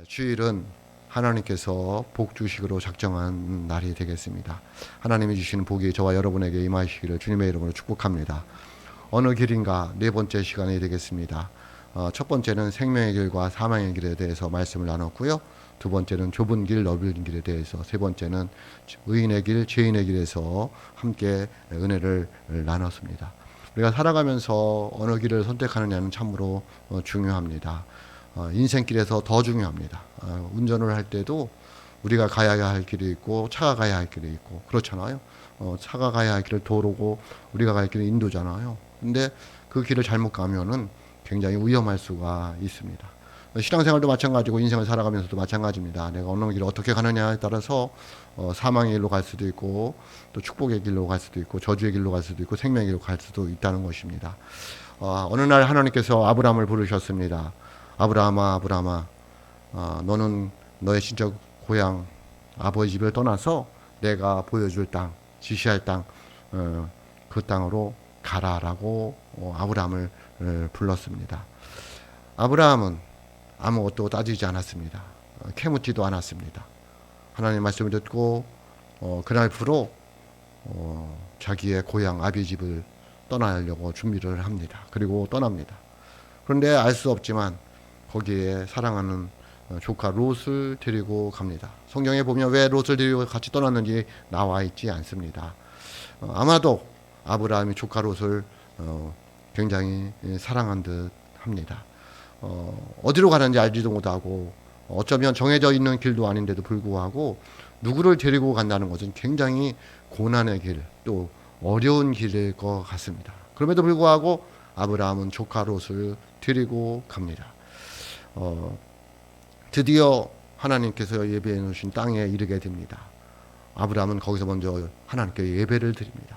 주일은 하나님께서 복 주식으로 작정한 날이 되겠습니다. 하나님이 주시는 복이 저와 여러분에게 임하시기를 주님의 이름으로 축복합니다. 어느 길인가 네 번째 시간이 되겠습니다. 첫 번째는 생명의 길과 사망의 길에 대해서 말씀을 나눴고요. 두 번째는 좁은 길, 넓은 길에 대해서, 세 번째는 의인의 길, 죄인의 길에서 함께 은혜를 나눴습니다. 우리가 살아가면서 어느 길을 선택하느냐는 참으로 중요합니다. 인생길에서 더 중요합니다. 운전을 할 때도 우리가 가야 할 길이 있고 차가 가야 할 길이 있고 그렇잖아요. 차가 가야 할 길을 도로고 우리가 갈 길은 인도잖아요. 근데 그 길을 잘못 가면은 굉장히 위험할 수가 있습니다. 신앙생활도 마찬가지고 인생을 살아가면서도 마찬가지입니다. 내가 어느 길을 어떻게 가느냐에 따라서 사망의 길로 갈 수도 있고 또 축복의 길로 갈 수도 있고 저주의 길로 갈 수도 있고 생명의 길로 갈 수도 있다는 것입니다. 어느 날 하나님께서 아브라함을 부르셨습니다. 아브라함아, 아브라함아, 너는 너의 친척 고향 아버지 집을 떠나서 내가 보여줄 땅, 지시할 땅, 그 땅으로 가라라고 아브라함을 불렀습니다. 아브라함은 아무것도 따지지 않았습니다. 캐묻지도 않았습니다. 하나님의 말씀을 듣고 그날부로 자기의 고향 아비 집을 떠나려고 준비를 합니다. 그리고 떠납니다. 그런데 알 수 없지만 거기에 사랑하는 조카 롯을 데리고 갑니다. 성경에 보면 왜 롯을 데리고 같이 떠났는지 나와 있지 않습니다. 아마도 아브라함이 조카 롯을 굉장히 사랑한 듯 합니다. 어디로 가는지 알지도 못하고 어쩌면 정해져 있는 길도 아닌데도 불구하고 누구를 데리고 간다는 것은 굉장히 고난의 길, 또 어려운 길일 것 같습니다. 그럼에도 불구하고 아브라함은 조카 롯을 데리고 갑니다. 드디어 하나님께서 예배해 놓으신 땅에 이르게 됩니다. 아브라함은 거기서 먼저 하나님께 예배를 드립니다.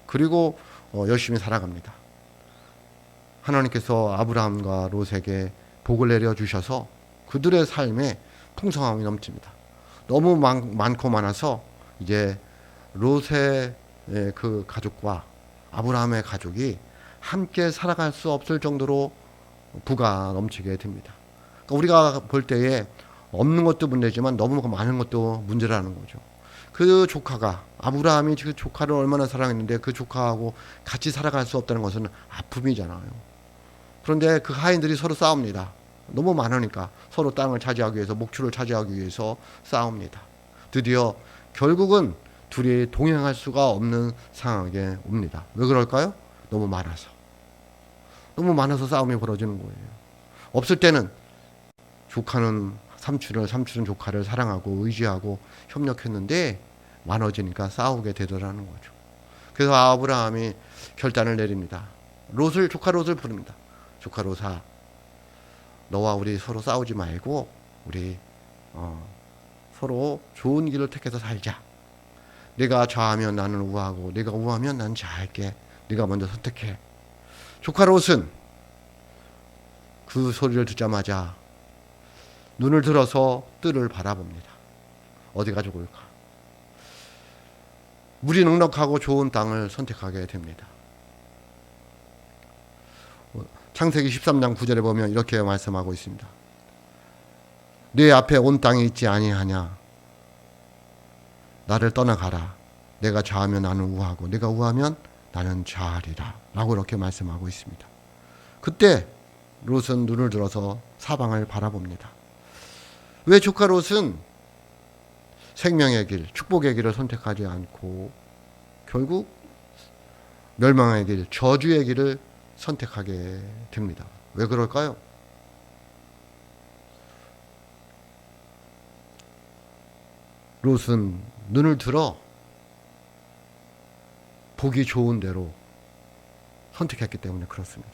그리고 열심히 살아갑니다. 하나님께서 아브라함과 롯에게 복을 내려주셔서 그들의 삶에 풍성함이 넘칩니다. 너무 많고 많아서 이제 롯의 그 가족과 아브라함의 가족이 함께 살아갈 수 없을 정도로 부가 넘치게 됩니다. 그러니까 우리가 볼 때에 없는 것도 문제지만 너무 많은 것도 문제라는 거죠. 그 조카가, 아브라함이 그 조카를 얼마나 사랑했는데 그 조카하고 같이 살아갈 수 없다는 것은 아픔이잖아요. 그런데 그 하인들이 서로 싸웁니다. 너무 많으니까 서로 땅을 차지하기 위해서, 목줄을 차지하기 위해서 싸웁니다. 드디어 결국은 둘이 동행할 수가 없는 상황에 옵니다. 왜 그럴까요? 너무 많아서. 너무 많아서 싸움이 벌어지는 거예요. 없을 때는 조카는 삼촌은 조카를 사랑하고 의지하고 협력했는데 많아지니까 싸우게 되더라는 거죠. 그래서 아브라함이 결단을 내립니다. 조카 롯을 부릅니다. 조카 롯아, 너와 우리 서로 싸우지 말고 우리 서로 좋은 길을 택해서 살자. 네가 좌하면 나는 우하고 네가 우하면 난 좌할게. 네가 먼저 선택해. 조카 롯은 그 소리를 듣자마자 눈을 들어서 뜰을 바라봅니다. 어디가 좋을까? 물이 넉넉하고 좋은 땅을 선택하게 됩니다. 창세기 13장 9절에 보면 이렇게 말씀하고 있습니다. 네 앞에 온 땅이 있지 아니하냐? 나를 떠나가라. 내가 좌하면 나는 우하고 내가 우하면 나는 좌하리라. 라고 이렇게 말씀하고 있습니다. 그때 롯은 눈을 들어서 사방을 바라봅니다. 왜 조카 롯은 생명의 길, 축복의 길을 선택하지 않고 결국 멸망의 길, 저주의 길을 선택하게 됩니다. 왜 그럴까요? 롯은 눈을 들어 보기 좋은 대로 선택했기 때문에 그렇습니다.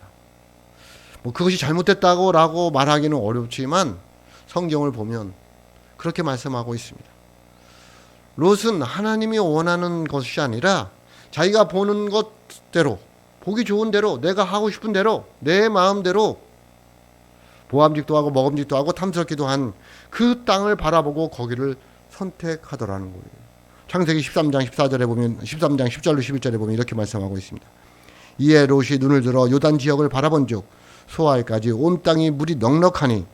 그것이 잘못됐다고 말하기는 어렵지만 성경을 보면 그렇게 말씀하고 있습니다. 롯은 하나님이 원하는 것이 아니라 자기가 보는 것대로, 보기 좋은 대로, 내가 하고 싶은 대로, 내 마음대로 보암직도 하고 먹음직도 하고 탐스럽기도 한 그 땅을 바라보고 거기를 선택하더라는 거예요. 창세기 13장 14절에 보면, 13장 10절로 11절에 보면 이렇게 말씀하고 있습니다. 이에 롯이 눈을 들어 요단 지역을 바라본즉 소알까지 온 땅이 물이 넉넉하니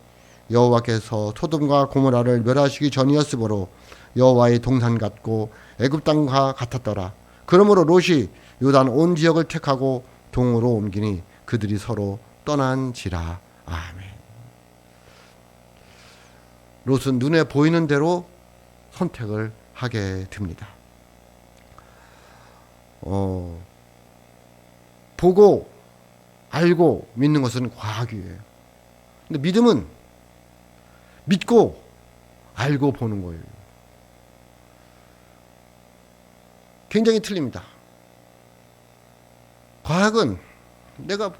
여호와께서 소돔과 고모라를 멸하시기 전이었으므로 여호와의 동산 같고 애굽 땅과 같았더라. 그러므로 롯이 요단 온 지역을 택하고 동으로 옮기니 그들이 서로 떠난지라. 아멘. 롯은 눈에 보이는 대로 선택을 하게 됩니다. 보고 알고 믿는 것은 과학이에요. 근데 믿음은 믿고 알고 보는 거예요. 굉장히 틀립니다. 과학은 내가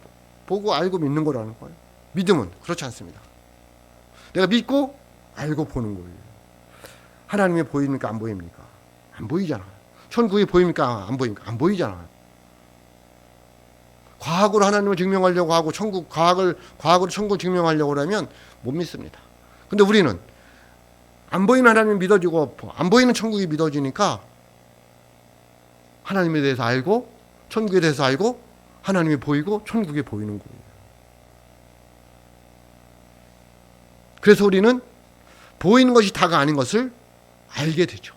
보고 알고 믿는 거라는 거예요. 믿음은 그렇지 않습니다. 내가 믿고 알고 보는 거예요. 하나님이 보입니까? 안 보입니까? 안 보이잖아요. 천국이 보입니까? 안 보입니까? 안 보이잖아요. 과학으로 하나님을 증명하려고 하고 과학으로 천국을 증명하려고 하면 못 믿습니다. 근데 우리는 안 보이는 하나님이 믿어지고 안 보이는 천국이 믿어지니까 하나님에 대해서 알고 천국에 대해서 알고 하나님이 보이고 천국이 보이는 거예요. 그래서 우리는 보이는 것이 다가 아닌 것을 알게 되죠.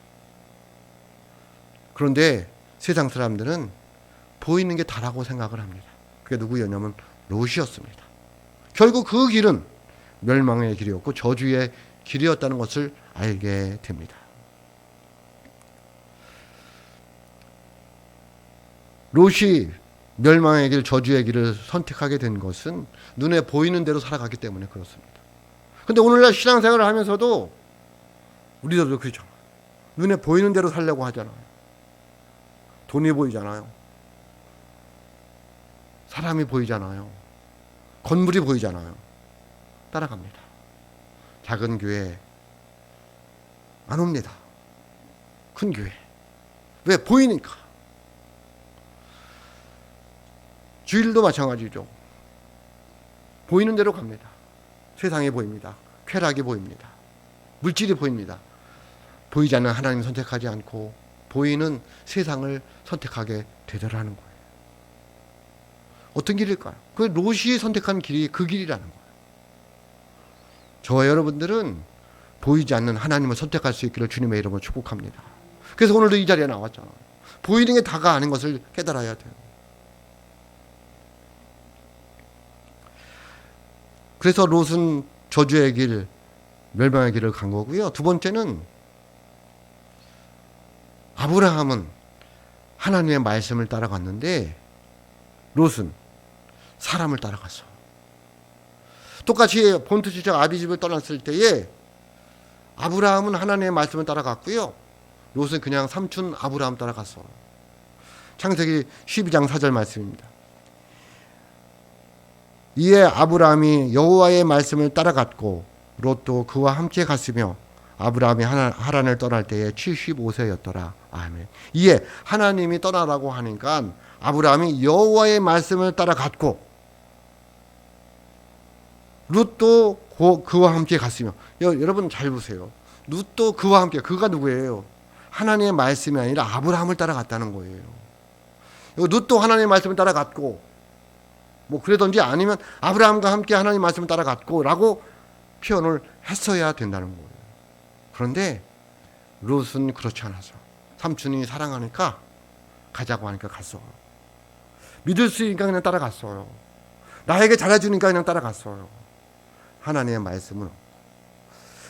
그런데 세상 사람들은 보이는 게 다라고 생각을 합니다. 그게 누구였냐면 롯이었습니다. 결국 그 길은 멸망의 길이었고 저주의 길이었다는 것을 알게 됩니다. 롯이 멸망의 길, 저주의 길을 선택하게 된 것은 눈에 보이는 대로 살아가기 때문에 그렇습니다. 근데 오늘날 신앙생활을 하면서도 우리들도 그렇죠. 눈에 보이는 대로 살려고 하잖아요. 돈이 보이잖아요. 사람이 보이잖아요. 건물이 보이잖아요. 따라갑니다. 작은 교회 안 옵니다. 큰 교회. 왜? 보이니까. 주일도 마찬가지죠. 보이는 대로 갑니다. 세상이 보입니다. 쾌락이 보입니다. 물질이 보입니다. 보이지 않는 하나님 선택하지 않고 보이는 세상을 선택하게 되더라는 거예요. 어떤 길일까요? 그 롯이 선택한 길이 그 길이라는 거예요. 저와 여러분들은 보이지 않는 하나님을 선택할 수 있기를 주님의 이름으로 축복합니다. 그래서 오늘도 이 자리에 나왔잖아요. 보이는 게 다가 아닌 것을 깨달아야 돼요. 그래서 롯은 저주의 길, 멸망의 길을 간 거고요. 두 번째는 아브라함은 하나님의 말씀을 따라갔는데 롯은 사람을 따라갔어. 똑같이 본토 지역 아비집을 떠났을 때에 아브라함은 하나님의 말씀을 따라갔고요. 롯은 그냥 삼촌 아브라함 따라갔어. 창세기 12장 4절 말씀입니다. 이에 아브라함이 여호와의 말씀을 따라갔고 롯도 그와 함께 갔으며 아브라함이 하란을 떠날 때에 75세였더라. 아멘. 이에 하나님이 떠나라고 하니까 아브라함이 여호와의 말씀을 따라갔고 롯도 그와 함께 갔으며. 여러분 잘 보세요. 롯도 그와 함께. 그가 누구예요? 하나님의 말씀이 아니라 아브라함을 따라갔다는 거예요. 롯도 하나님의 말씀을 따라갔고 뭐 그러든지 아니면 아브라함과 함께 하나님 말씀을 따라갔고 라고 표현을 했어야 된다는 거예요. 그런데 롯은 그렇지 않아서 삼촌이 사랑하니까 가자고 하니까 갔어. 믿을 수 있으니까 그냥 따라갔어요. 나에게 잘해주니까 그냥 따라갔어요. 하나님의 말씀은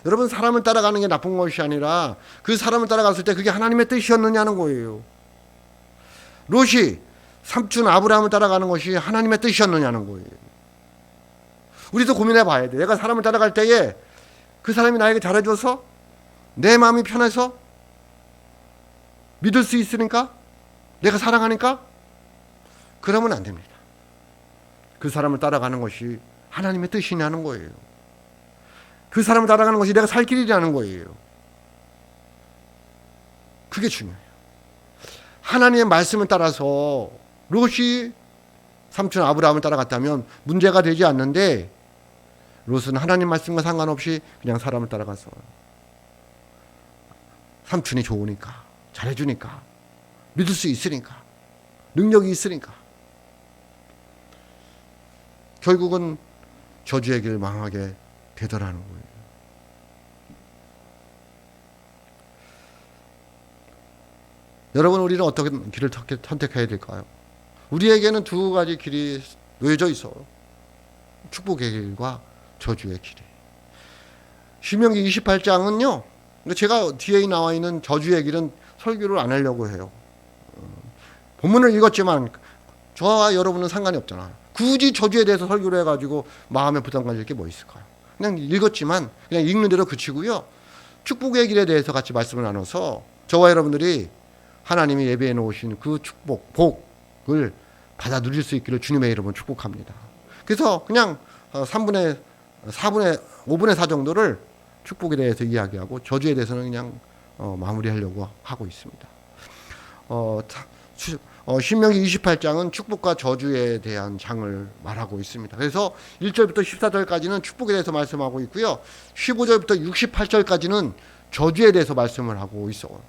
여러분 사람을 따라가는 게 나쁜 것이 아니라 그 사람을 따라갔을 때 그게 하나님의 뜻이었느냐는 거예요. 롯이 삼촌 아브라함을 따라가는 것이 하나님의 뜻이었느냐는 거예요. 우리도 고민해 봐야 돼. 내가 사람을 따라갈 때에 그 사람이 나에게 잘해줘서 내 마음이 편해서 믿을 수 있으니까 내가 사랑하니까 그러면 안 됩니다. 그 사람을 따라가는 것이 하나님의 뜻이냐는 거예요. 그 사람을 따라가는 것이 내가 살 길이라는 거예요. 그게 중요해요. 하나님의 말씀을 따라서 롯이 삼촌 아브라함을 따라갔다면 문제가 되지 않는데 롯은 하나님 말씀과 상관없이 그냥 사람을 따라가서 삼촌이 좋으니까 잘해주니까 믿을 수 있으니까 능력이 있으니까 결국은 저주의 길 망하게 되더라는 거예요. 여러분, 우리는 어떤 길을 선택해야 될까요? 우리에게는 두 가지 길이 놓여져 있어요. 축복의 길과 저주의 길이. 신명기 28장은요, 제가 뒤에 나와 있는 저주의 길은 설교를 안 하려고 해요. 본문을 읽었지만 저와 여러분은 상관이 없잖아요. 굳이 저주에 대해서 설교를 해가지고 마음에 부담 가질 게 뭐 있을까요? 그냥 읽었지만 그냥 읽는 대로 그치고요. 축복의 길에 대해서 같이 말씀을 나눠서 저와 여러분들이 하나님이 예배해 놓으신 그 축복, 복을 받아 누릴 수 있기를 주님의 이름으로 축복합니다. 그래서 그냥 5분의 4 정도를 축복에 대해서 이야기하고 저주에 대해서는 그냥 마무리하려고 하고 있습니다. 신명기 28장은 축복과 저주에 대한 장을 말하고 있습니다. 그래서 1절부터 14절까지는 축복에 대해서 말씀하고 있고요. 15절부터 68절까지는 저주에 대해서 말씀을 하고 있어요.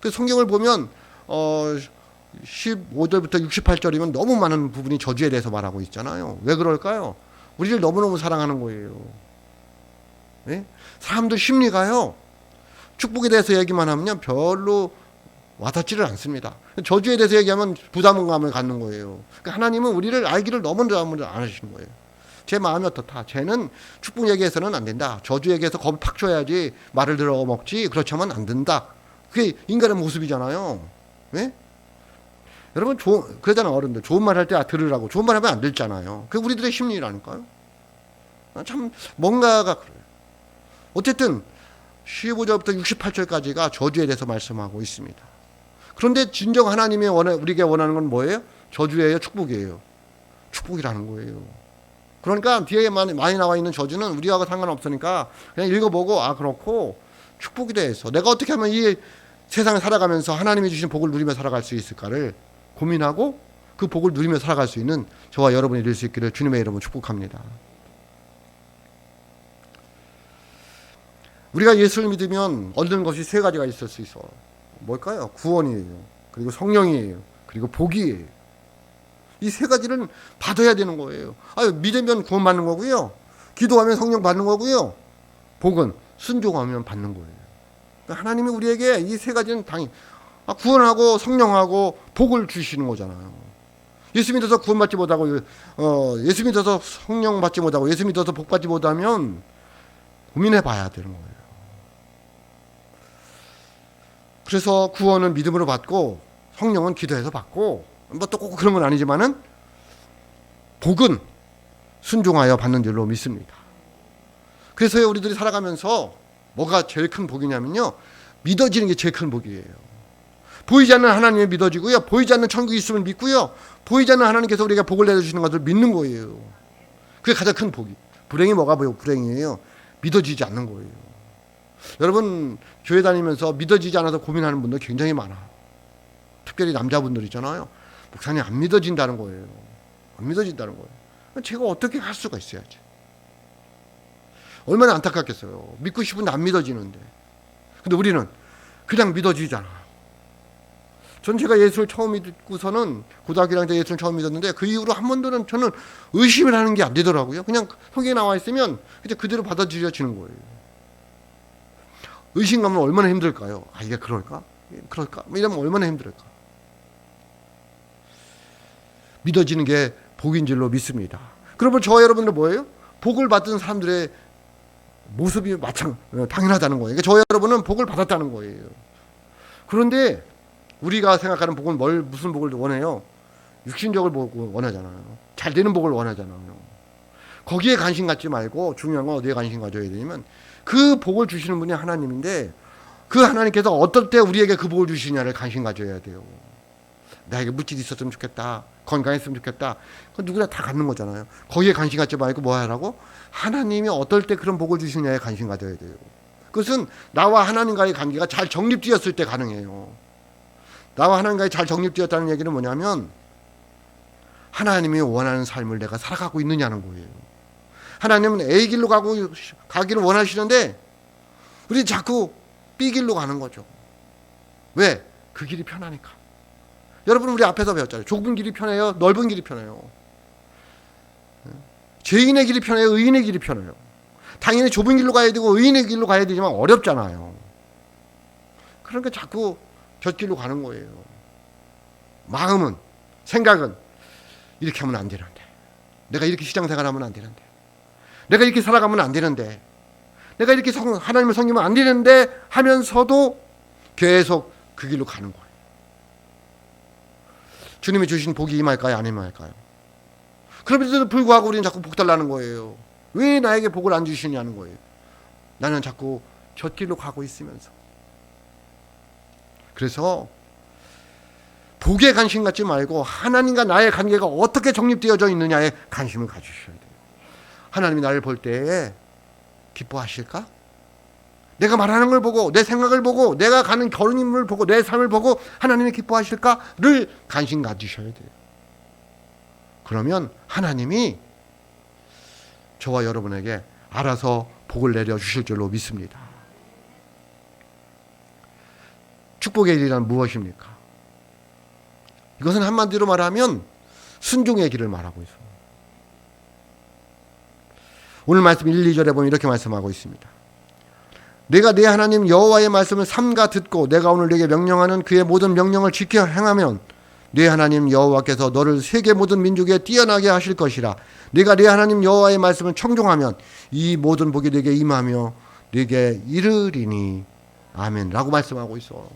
그래서 성경을 보면 15절부터 68절이면 너무 많은 부분이 저주에 대해서 말하고 있잖아요. 왜 그럴까요? 우리를 너무너무 사랑하는 거예요. 네? 사람들 심리가요, 축복에 대해서 얘기만 하면 별로 와닿지를 않습니다. 저주에 대해서 얘기하면 부담감을 갖는 거예요. 그러니까 하나님은 우리를 알기를 너무 안 하시는 거예요. 제 마음이 어떻다. 쟤는 축복 얘기해서는 안 된다. 저주 얘기해서 겁을 팍 줘야지 말을 들어 먹지. 그렇지 하면 안 된다. 그게 인간의 모습이잖아요. 네? 여러분, 그러잖아, 어른들. 좋은 말 할 때 들으라고. 좋은 말 하면 안 듣잖아요. 그게 우리들의 심리라니까요. 참 뭔가가 그래요. 어쨌든 15절부터 68절까지가 저주에 대해서 말씀하고 있습니다. 그런데 진정 하나님이 우리에게 원하는 건 뭐예요? 저주예요? 축복이에요? 축복이라는 거예요. 그러니까 뒤에 많이 나와 있는 저주는 우리하고 상관없으니까 그냥 읽어보고, 그렇고 축복에 대해서 내가 어떻게 하면 이 세상을 살아가면서 하나님이 주신 복을 누리며 살아갈 수 있을까를 고민하고 그 복을 누리며 살아갈 수 있는 저와 여러분이 될 수 있기를 주님의 이름으로 축복합니다. 우리가 예수를 믿으면 얻는 것이 3가지가 있을 수 있어. 뭘까요? 구원이에요. 그리고 성령이에요. 그리고 복이에요. 이 3가지는 받아야 되는 거예요. 믿으면 구원 받는 거고요. 기도하면 성령 받는 거고요. 복은 순종하면 받는 거예요. 그러니까 하나님이 우리에게 이 3가지는 당연히 구원하고 성령하고 복을 주시는 거잖아요. 예수 믿어서 구원 받지 못하고, 예수 믿어서 성령 받지 못하고, 예수 믿어서 복 받지 못하면 고민해 봐야 되는 거예요. 그래서 구원은 믿음으로 받고 성령은 기도해서 받고, 뭐 또 꼭 그런 건 아니지만은 복은 순종하여 받는 줄로 믿습니다. 그래서 우리들이 살아가면서 뭐가 제일 큰 복이냐면요, 믿어지는 게 제일 큰 복이에요. 보이지 않는 하나님이 믿어지고요, 보이지 않는 천국이 있음을 믿고요, 보이지 않는 하나님께서 우리에게 복을 내려주시는 것을 믿는 거예요. 그게 가장 큰 복이. 불행이 뭐가 불행이에요? 믿어지지 않는 거예요. 여러분, 교회 다니면서 믿어지지 않아서 고민하는 분들 굉장히 많아요. 특별히 남자분들 있잖아요. 목사님, 안 믿어진다는 거예요. 안 믿어진다는 거예요. 제가 어떻게 할 수가 있어야지. 얼마나 안타깝겠어요. 믿고 싶은데 안 믿어지는데. 근데 우리는 그냥 믿어지잖아요. 전 제가 예수를 처음 믿고서는 고등학교 1학년 때 예수를 처음 믿었는데 그 이후로 한 번도는 저는 의심을 하는 게 안 되더라고요. 그냥 성경에 나와 있으면 그대로 받아들여지는 거예요. 의심하면 얼마나 힘들까요? 이게 그럴까? 이러면 얼마나 힘들까? 믿어지는 게 복인 줄로 믿습니다. 그러면 저와 여러분들 뭐예요? 복을 받은 사람들의 모습이 당연하다는 거예요. 그러니까 저와 여러분은 복을 받았다는 거예요. 그런데 우리가 생각하는 복은 무슨 복을 원해요? 육신적을 원하잖아요. 잘 되는 복을 원하잖아요. 거기에 관심 갖지 말고 중요한 건 어디에 관심 가져야 되냐면 그 복을 주시는 분이 하나님인데 그 하나님께서 어떨 때 우리에게 그 복을 주시냐를 관심 가져야 돼요. 나에게 물질이 있었으면 좋겠다. 건강했으면 좋겠다. 그건 누구나 다 갖는 거잖아요. 거기에 관심 갖지 말고 뭐 하라고? 하나님이 어떨 때 그런 복을 주시냐에 관심 가져야 돼요. 그것은 나와 하나님과의 관계가 잘 정립되었을 때 가능해요. 나와 하나님과의 잘 정립되었다는 얘기는 뭐냐면 하나님이 원하는 삶을 내가 살아가고 있느냐는 거예요. 하나님은 A 길로 가기를 원하시는데 우리 자꾸 B 길로 가는 거죠. 왜? 그 길이 편하니까. 여러분, 우리 앞에서 배웠잖아요. 좁은 길이 편해요? 넓은 길이 편해요? 죄인의 길이 편해요? 의인의 길이 편해요? 당연히 좁은 길로 가야 되고 의인의 길로 가야 되지만 어렵잖아요. 그러니까 자꾸 곁길로 가는 거예요. 마음은, 생각은 이렇게 하면 안 되는데, 내가 이렇게 시장생활하면 안 되는데, 내가 이렇게 살아가면 안 되는데, 내가 이렇게 하나님을 섬기면 안 되는데 하면서도 계속 그 길로 가는 거예요. 주님이 주신 복이 임할까요? 안 임할까요? 그럼에도 불구하고 우리는 자꾸 복 달라는 거예요. 왜 나에게 복을 안 주시냐는 거예요. 나는 자꾸 곁길로 가고 있으면서. 그래서 복에 관심 갖지 말고 하나님과 나의 관계가 어떻게 정립되어져 있느냐에 관심을 가지셔야 돼요. 하나님이 나를 볼 때에 기뻐하실까? 내가 말하는 걸 보고, 내 생각을 보고, 내가 가는 걸음을 보고, 내 삶을 보고 하나님이 기뻐하실까를 관심 가지셔야 돼요. 그러면 하나님이 저와 여러분에게 알아서 복을 내려주실 줄로 믿습니다. 축복의 길이란 무엇입니까? 이것은 한마디로 말하면 순종의 길을 말하고 있습니다. 오늘 말씀 1, 2절에 보면 이렇게 말씀하고 있습니다. 내가 내 하나님 여호와의 말씀을 삼가 듣고 내가 오늘 네게 명령하는 그의 모든 명령을 지켜 행하면 네 하나님 여호와께서 너를 세계 모든 민족에 뛰어나게 하실 것이라. 네가 네 하나님 여호와의 말씀을 청종하면 이 모든 복이 네게 임하며 네게 이르리니 아멘 라고 말씀하고 있어.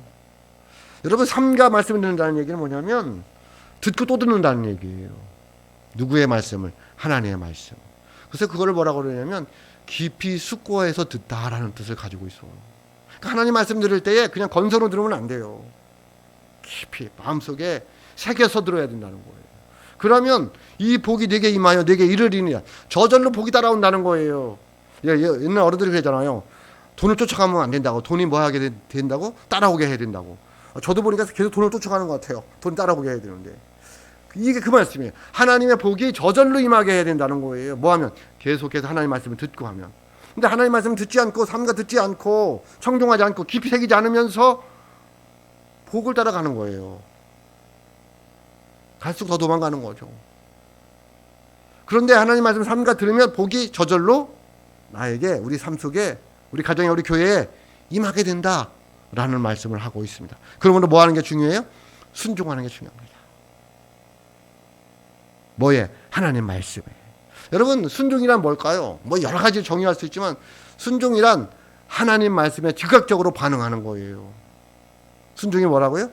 여러분, 삼가 말씀을 듣는다는 얘기는 뭐냐면 듣고 또 듣는다는 얘기예요. 누구의 말씀을? 하나님의 말씀. 그래서 그거를 뭐라고 그러냐면 깊이 숙고해서 듣다라는 뜻을 가지고 있어. 그러니까 하나님 말씀 들을 때에 그냥 건서로 들으면 안 돼요. 깊이 마음속에 새겨서 들어야 된다는 거예요. 그러면 이 복이 네게 임하여 네게 이르리니, 저절로 복이 따라온다는 거예요. 옛날 어른들이 그러잖아요. 돈을 쫓아가면 안 된다고. 돈이 뭐 하게 된다고? 따라오게 해야 된다고. 저도 보니까 계속 돈을 쫓아가는 것 같아요. 돈 따라오게 해야 되는데. 이게 그 말씀이에요. 하나님의 복이 저절로 임하게 해야 된다는 거예요. 뭐 하면? 계속해서 하나님의 말씀을 듣고 하면. 근데 하나님의 말씀을 듣지 않고 삼가 듣지 않고 청종하지 않고 깊이 새기지 않으면서 복을 따라가는 거예요. 갈수록 더 도망가는 거죠. 그런데 하나님 말씀 삼가 들으면 복이 저절로 나에게, 우리 삶 속에, 우리 가정에, 우리 교회에 임하게 된다라는 말씀을 하고 있습니다. 그러므로 뭐 하는 게 중요해요? 순종하는 게 중요합니다. 뭐에? 하나님 말씀에. 여러분, 순종이란 뭘까요? 뭐 여러 가지 정의할 수 있지만 순종이란 하나님 말씀에 즉각적으로 반응하는 거예요. 순종이 뭐라고요?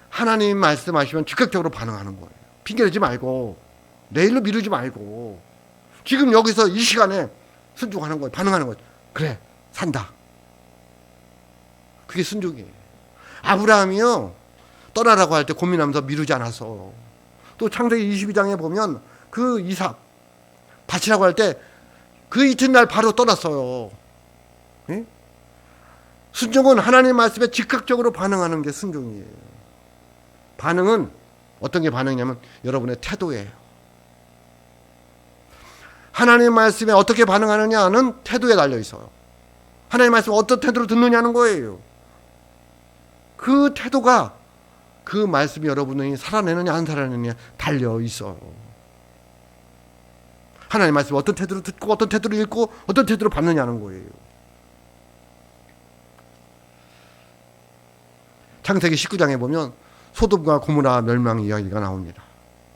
하나님 말씀하시면 즉각적으로 반응하는 거예요. 핑계대지 말고, 내일로 미루지 말고, 지금 여기서 이 시간에 순종하는 거예요. 반응하는 거예요. 그래, 산다. 그게 순종이에요. 아브라함이요, 떠나라고 할 때 고민하면서 미루지 않았어. 또 창세기 22장에 보면 그 이삭 바치라고 할 때 그 이튿날 바로 떠났어요. 예? 순종은 하나님 말씀에 즉각적으로 반응하는 게 순종이에요. 반응은 어떤 게 반응이냐면 여러분의 태도예요. 하나님 말씀에 어떻게 반응하느냐는 태도에 달려 있어요. 하나님 말씀 어떤 태도로 듣느냐는 거예요. 그 태도가 그 말씀이 여러분이 살아내느냐 안 살아내느냐 달려 있어요. 하나님 말씀 어떤 태도로 듣고 어떤 태도로 읽고 어떤 태도로 받느냐는 거예요. 창세기 19장에 보면 소돔과 고모라 멸망 이야기가 나옵니다.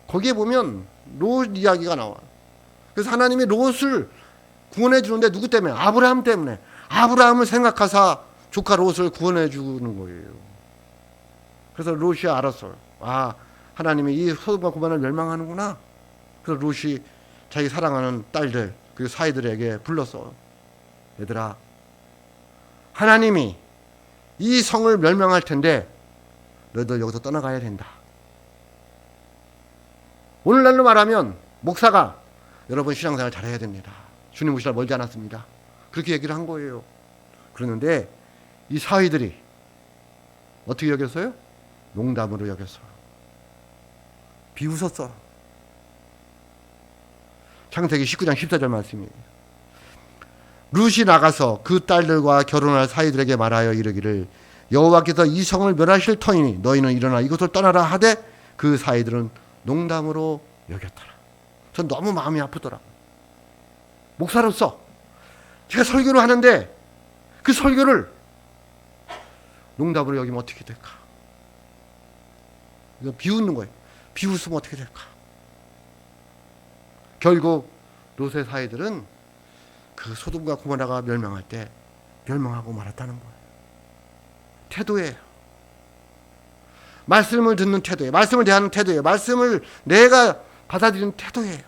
거기에 보면 롯 이야기가 나와요. 그래서 하나님이 롯을 구원해 주는데 누구 때문에? 아브라함 때문에. 아브라함을 생각하사 조카 롯을 구원해 주는 거예요. 그래서 롯이 알았어요. 아, 하나님이 이 소돔과 고모라를 멸망하는구나. 그래서 롯이 자기 사랑하는 딸들 그리고 사이들에게 불렀어요. 얘들아, 하나님이 이 성을 멸망할 텐데 너희들 여기서 떠나가야 된다. 오늘날로 말하면 목사가 여러분 신앙생활 잘해야 됩니다. 주님 오시라 멀지 않았습니다. 그렇게 얘기를 한 거예요. 그러는데 이 사위들이 어떻게 여겼어요? 농담으로 여겼어요. 비웃었어. 창세기 19장 14절 말씀이에요. 룻이 나가서 그 딸들과 결혼할 사이들에게 말하여 이르기를 여호와께서 이 성을 멸하실 터이니 너희는 일어나 이곳을 떠나라 하되 그 사이들은 농담으로 여겼더라. 전 너무 마음이 아프더라고요. 목사로서 제가 설교를 하는데 그 설교를 농담으로 여기면 어떻게 될까? 이거 비웃는 거예요. 비웃으면 어떻게 될까? 결국 롯의 사이들은 그 소돔과 고모라가 멸망할 때 멸망하고 말았다는 거예요. 태도예요. 말씀을 듣는 태도예요. 말씀을 대하는 태도예요. 말씀을 내가 받아들이는 태도예요.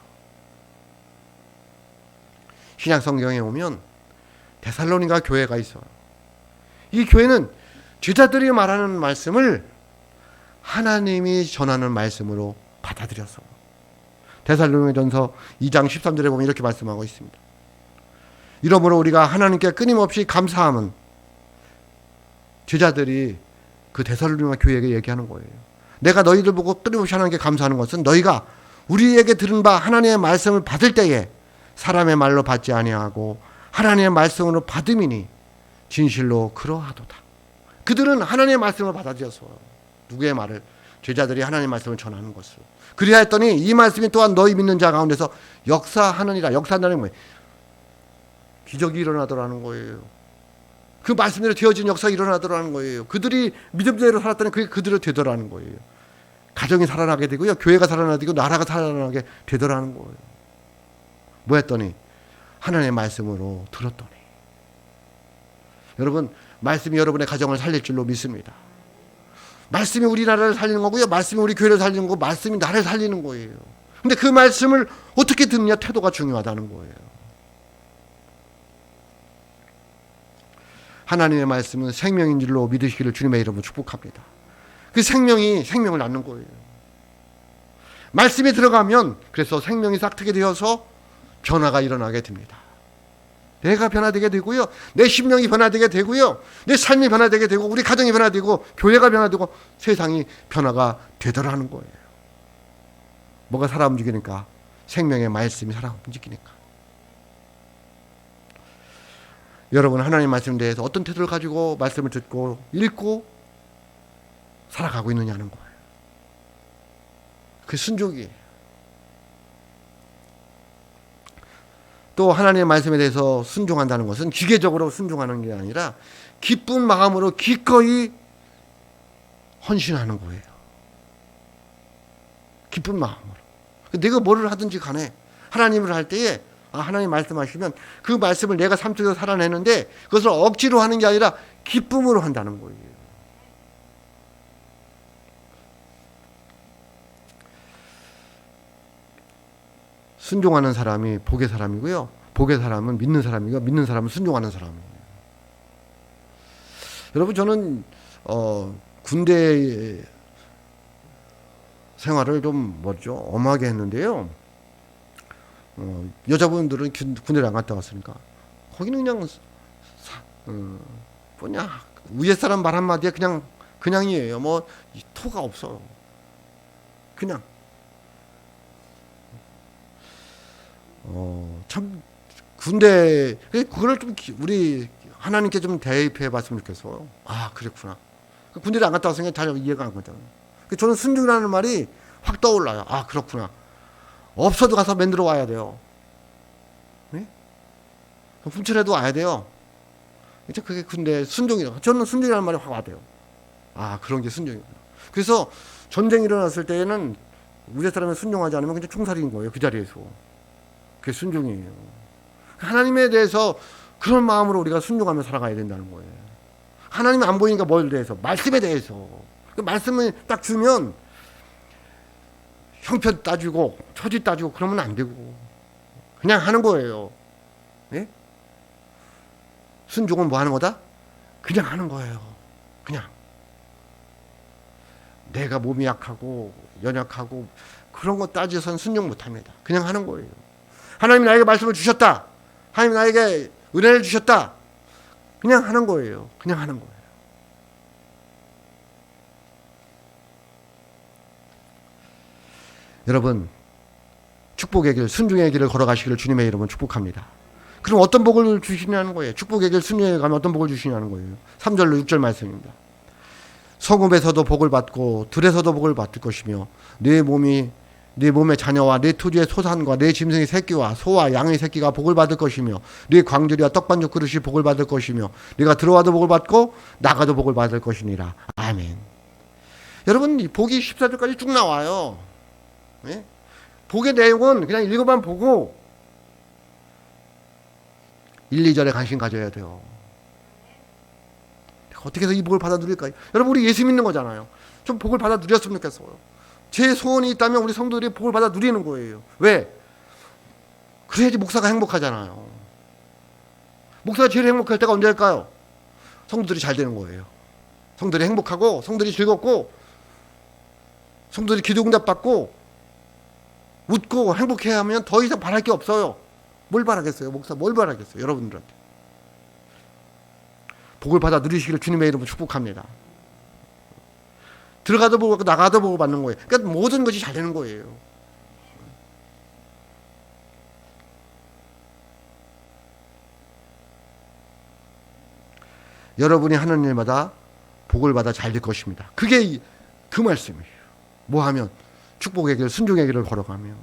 신약 성경에 오면 데살로니가 교회가 있어요. 이 교회는 제자들이 말하는 말씀을 하나님이 전하는 말씀으로 받아들였어. 데살로니가전서 2장 13절에 보면 이렇게 말씀하고 있습니다. 이러므로 우리가 하나님께 끊임없이 감사함은, 제자들이 그 데살로니가 교회에게 얘기하는 거예요. 내가 너희들 보고 끊임없이 하나님께 감사하는 것은 너희가 우리에게 들은 바 하나님의 말씀을 받을 때에 사람의 말로 받지 아니하고 하나님의 말씀으로 받음이니 진실로 그러하도다. 그들은 하나님의 말씀을 받아들였어. 누구의 말을? 제자들이 하나님의 말씀을 전하는 것을. 그리하 했더니 이 말씀이 또한 너희 믿는 자 가운데서 역사하느니라. 역사한다는 거예요. 기적이 일어나더라는 거예요. 그 말씀대로 되어진 역사가 일어나더라는 거예요. 그들이 믿음대로 살았다는 그게 그대로 되더라는 거예요. 가정이 살아나게 되고요, 교회가 살아나게 되고 나라가 살아나게 되더라는 거예요. 뭐 했더니 하나님의 말씀으로 들었더니. 여러분, 말씀이 여러분의 가정을 살릴 줄로 믿습니다. 말씀이 우리나라를 살리는 거고요, 말씀이 우리 교회를 살리는 거고, 말씀이 나를 살리는 거예요. 근데 그 말씀을 어떻게 듣느냐, 태도가 중요하다는 거예요. 하나님의 말씀은 생명인 줄로 믿으시기를 주님의 이름으로 축복합니다. 그 생명이 생명을 낳는 거예요. 말씀이 들어가면 그래서 생명이 싹트게 되어서 변화가 일어나게 됩니다. 내가 변화되게 되고요, 내 심령이 변화되게 되고요, 내 삶이 변화되게 되고, 우리 가정이 변화되고, 교회가 변화되고, 세상이 변화가 되더라는 거예요. 뭐가 살아 움직이니까? 생명의 말씀이 살아 움직이니까. 여러분, 하나님의 말씀에 대해서 어떤 태도를 가지고 말씀을 듣고 읽고 살아가고 있느냐는 거예요. 그 순종이에요. 또 하나님의 말씀에 대해서 순종한다는 것은 기계적으로 순종하는 게 아니라 기쁜 마음으로 기꺼이 헌신하는 거예요. 기쁜 마음으로. 내가 뭐를 하든지 간에 하나님을 할 때에 하나님 말씀하시면 그 말씀을 내가 삶 속에서 살아내는데 그것을 억지로 하는 게 아니라 기쁨으로 한다는 거예요. 순종하는 사람이 복의 사람이고요, 복의 사람은 믿는 사람이고, 믿는 사람은 순종하는 사람이에요. 여러분, 저는 군대 생활을 좀 엄하게 했는데요, 여자분들은 군대를 안 갔다 왔으니까 거기는 그냥 뭐냐, 위에 사람 말 한마디에 그냥이에요. 뭐 토가 없어. 그냥 참 군대 그걸 좀 우리 하나님께 좀 대입해 봤으면 좋겠어요. 그랬구나. 군대를 안 갔다 왔으니까 잘 이해가 안 가잖아요. 저는 순종이라는 말이 확 떠올라요. 그렇구나. 없어도 가서 만들어 와야 돼요. 네? 훔쳐내도 와야 돼요. 이제 그게 군대 순종이라고. 저는 순종이라는 말이 확 와돼요. 그런 게 순종이구나. 그래서 전쟁이 일어났을 때에는 우리 사람이 순종하지 않으면 그냥 총살인 거예요. 그 자리에서. 그게 순종이에요. 하나님에 대해서 그런 마음으로 우리가 순종하며 살아가야 된다는 거예요. 하나님이 안 보이니까 뭘 대해서? 말씀에 대해서. 그 말씀을 딱 주면 형편 따지고 처지 따지고 그러면 안 되고 그냥 하는 거예요. 네? 순종은 뭐 하는 거다? 그냥 하는 거예요. 그냥. 내가 몸이 약하고 연약하고 그런 거 따져서는 순종 못합니다. 그냥 하는 거예요. 하나님이 나에게 말씀을 주셨다. 하나님이 나에게 은혜를 주셨다. 그냥 하는 거예요. 그냥 하는 거예요. 여러분, 축복의 길, 순종의 길을 걸어가시기를 주님의 이름으로 축복합니다. 그럼 어떤 복을 주시냐는 거예요. 축복의 길, 순종에 가면 어떤 복을 주시냐는 거예요. 3절로 6절 말씀입니다. 성읍에서도 복을 받고 들에서도 복을 받을 것이며 네 몸이 네 몸의 자녀와 네 토지의 소산과 네 짐승의 새끼와 소와 양의 새끼가 복을 받을 것이며 네 광주리와 떡반죽 그릇이 복을 받을 것이며 네가 들어와도 복을 받고 나가도 복을 받을 것이니라. 아멘. 여러분, 이 복이 14절까지 쭉 나와요. 네? 복의 내용은 그냥 읽어만 보고 1, 2절에 관심 가져야 돼요. 어떻게 해서 이 복을 받아 누릴까요? 여러분, 우리 예수 믿는 거잖아요. 좀 복을 받아 누렸으면 좋겠어요. 제 소원이 있다면 우리 성도들이 복을 받아 누리는 거예요. 왜? 그래야지 목사가 행복하잖아요. 목사가 제일 행복할 때가 언제일까요? 성도들이 잘 되는 거예요. 성도들이 행복하고 성도들이 즐겁고 성도들이 기도 응답 받고 웃고 행복해야 하면 더 이상 바랄 게 없어요. 뭘 바라겠어요? 목사 뭘 바라겠어요? 여러분들한테 복을 받아 누리시기를 주님의 이름으로 축복합니다. 들어가도 복을 받고 나가도 복을 받는 거예요. 그러니까 모든 것이 잘 되는 거예요. 여러분이 하는 일마다 복을 받아 잘 될 것입니다. 그게 그 말씀이에요. 뭐 하면? 축복의 길, 순종의 길을 걸어가면.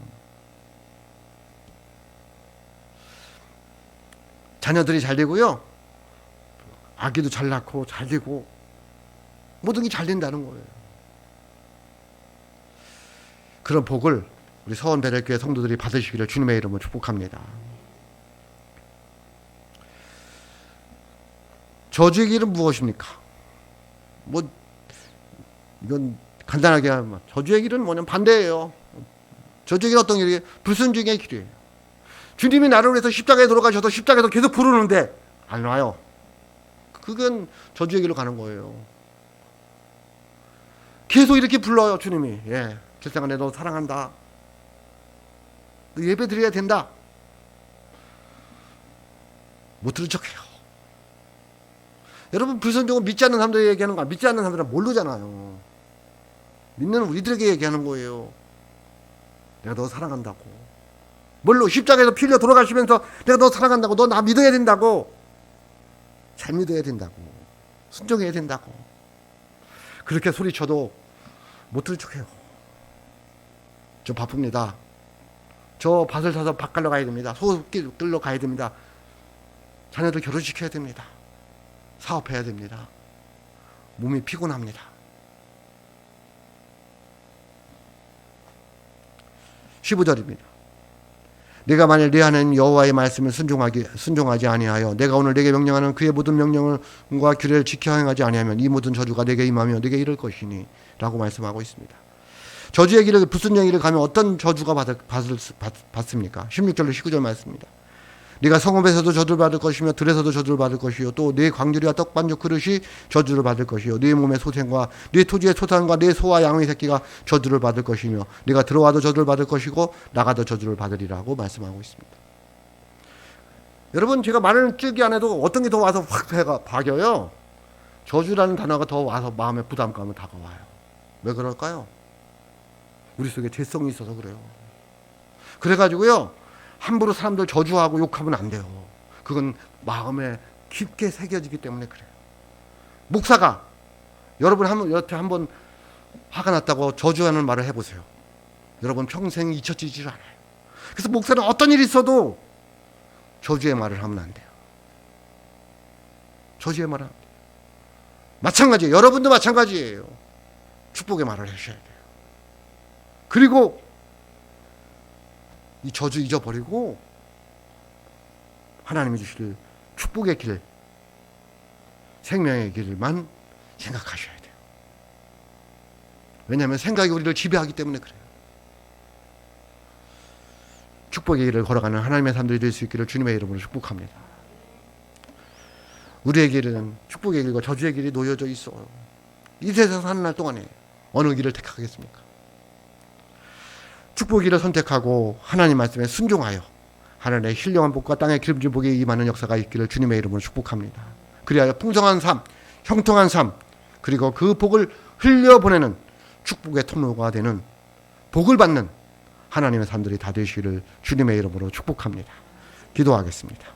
자녀들이 잘 되고요. 아기도 잘 낳고 잘 되고 모든 게 잘 된다는 거예요. 그런 복을 우리 서원배럴교회 성도들이 받으시기를 주님의 이름으로 축복합니다. 저주의 길은 무엇입니까? 뭐 이건 간단하게 하면 저주의 길은 뭐냐면 반대예요. 저주의 길은 어떤 길이에요? 불순종의 길이에요. 주님이 나를 위해서 십자가에 돌아가셔도 십자가에서 계속 부르는데 안 와요. 그건 저주의 길로 가는 거예요. 계속 이렇게 불러요, 주님이. 예, 길상아 내 너 사랑한다. 너 예배 드려야 된다. 못 들은 척해요. 여러분, 불순종은 믿지 않는 사람들에게 얘기하는 거야. 믿지 않는 사람들은 모르잖아요. 믿는 우리들에게 얘기하는 거예요. 내가 너 사랑한다고. 뭘로? 십자가에서 피 흘려 돌아가시면서 내가 너 사랑한다고. 너 나 믿어야 된다고. 잘 믿어야 된다고. 순종해야 된다고. 그렇게 소리쳐도 못 들은 척해요. 저 바쁩니다. 저 밭을 사서 밭 갈러 가야 됩니다. 소 끌러 가야 됩니다. 자녀들 결혼시켜야 됩니다. 사업해야 됩니다. 몸이 피곤합니다. 15절입니다. 내가 만일 네 하나님 여호와의 말씀을 순종하지 아니하여 내가 오늘 내게 명령하는 그의 모든 명령과 규례를 지켜 행하지 아니하면 이 모든 저주가 내게 임하며 내게 이를 것이니 라고 말씀하고 있습니다. 저주의 길을 불순종의 길을 가면 어떤 저주가 받습니까? 16절로 19절 말씀입니다. 네가 성읍에서도 저주를 받을 것이며 들에서도 저주를 받을 것이요 또 네 광주리와 떡반죽 그릇이 저주를 받을 것이요 네 몸의 소생과 네 토지의 소산과 네 소와 양의 새끼가 저주를 받을 것이며 네가 들어와도 저주를 받을 것이고 나가도 저주를 받으리라고 말씀하고 있습니다. 여러분, 제가 말을 길게 안 해도 어떤 게 더 와서 확 박여요. 저주라는 단어가 더 와서 마음에 부담감을 다가와요. 왜 그럴까요? 우리 속에 죄성이 있어서 그래요. 그래가지고요, 함부로 사람들 저주하고 욕하면 안 돼요. 그건 마음에 깊게 새겨지기 때문에 그래요. 목사가 여러분 여태 한번 화가 났다고 저주하는 말을 해보세요. 여러분 평생 잊혀지질 않아요. 그래서 목사는 어떤 일이 있어도 저주의 말을 하면 안 돼요. 저주의 말을 하면 안 돼요. 마찬가지예요. 여러분도 마찬가지예요. 축복의 말을 하셔야 돼요. 그리고 이 저주 잊어버리고 하나님이 주실 축복의 길, 생명의 길만 생각하셔야 돼요. 왜냐하면 생각이 우리를 지배하기 때문에 그래요. 축복의 길을 걸어가는 하나님의 사람들이 될 수 있기를 주님의 이름으로 축복합니다. 우리의 길은 축복의 길과 저주의 길이 놓여져 있어요. 이 세상 사는 날 동안에 어느 길을 택하겠습니까? 축복의 길을 선택하고 하나님 말씀에 순종하여 하늘의 신령한 복과 땅의 기름진 복이 임하는 역사가 있기를 주님의 이름으로 축복합니다. 그리하여 풍성한 삶, 형통한 삶, 그리고 그 복을 흘려보내는 축복의 통로가 되는 복을 받는 하나님의 사람들이 다 되시기를 주님의 이름으로 축복합니다. 기도하겠습니다.